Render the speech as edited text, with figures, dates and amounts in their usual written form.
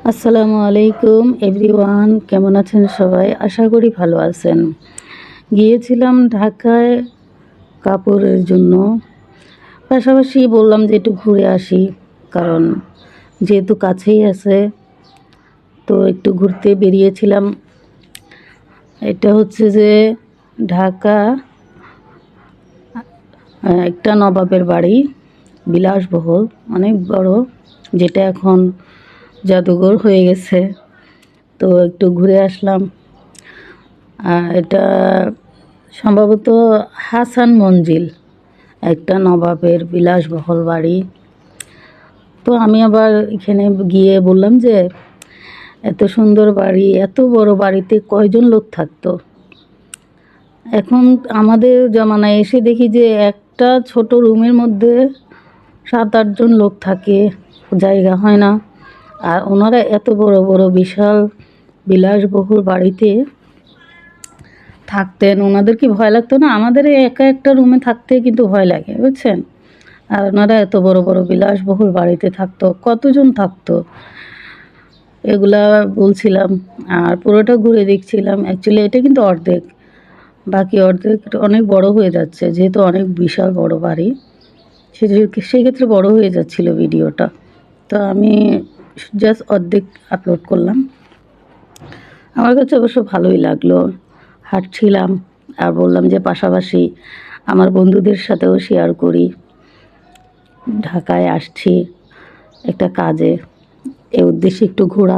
আসসালামু আলাইকুম এভরিওয়ান, কেমন আছেন সবাই? আশা করি ভালো আছেন। গিয়েছিলাম ঢাকায় কাপড়ের জন্য, পাশাপাশি বললাম যে একটু ঘুরে আসি, কারণ যেহেতু কাছেই আছে তো একটু ঘুরতে বেরিয়েছিলাম। এটা হচ্ছে যে ঢাকা একটা নবাবের বাড়ি, বিলাসবহুল, অনেক বড়, যেটা এখন জাদুঘর হয়ে গেছে। তো একটু ঘুরে আসলাম। এটা সম্ভবত হাসান মঞ্জিল, একটা নবাবের বিলাসবহুল বাড়ি। তো আমি আবার এখানে গিয়ে বললাম যে এত সুন্দর বাড়ি, এত বড় বাড়িতে কয়জন লোক থাকতো? এখন আমাদের জমানায় এসে দেখি যে একটা ছোট রুমের মধ্যে 7-8 জন লোক থাকে, জায়গা হয় না। আর ওনারা এত বড় বড় বিশাল বিলাসবহুল বাড়িতে থাকতেন, ওনাদের কি ভয় লাগতো না? আমাদের এই একা একটা রুমে থাকতে কিন্তু ভয় লাগে, বুঝছেন? আর ওনারা এত বড় বড় বিলাসবহুল বাড়িতে থাকতো, কতজন থাকতো এগুলা বলছিলাম। আর পুরোটা ঘুরে দেখছিলাম। অ্যাকচুয়ালি এটা কিন্তু অর্ধেক, বাকি অর্ধেক অনেক বড় হয়ে যাচ্ছে, যেহেতু অনেক বিশাল বড় বাড়ি, সেক্ষেত্রে বড় হয়ে যাচ্ছিল ভিডিওটা। তো আমি জাস্ট অর্ধেক আপলোড করলাম। আমার কাছে অবশ্য ভালোই লাগলো। হাঁটছিলাম আর বললাম যে পাশাপাশি আমার বন্ধুদের সাথেও শেয়ার করি, ঢাকায় আসছি একটা কাজে, এই উদ্দেশ্যে একটু ঘোরা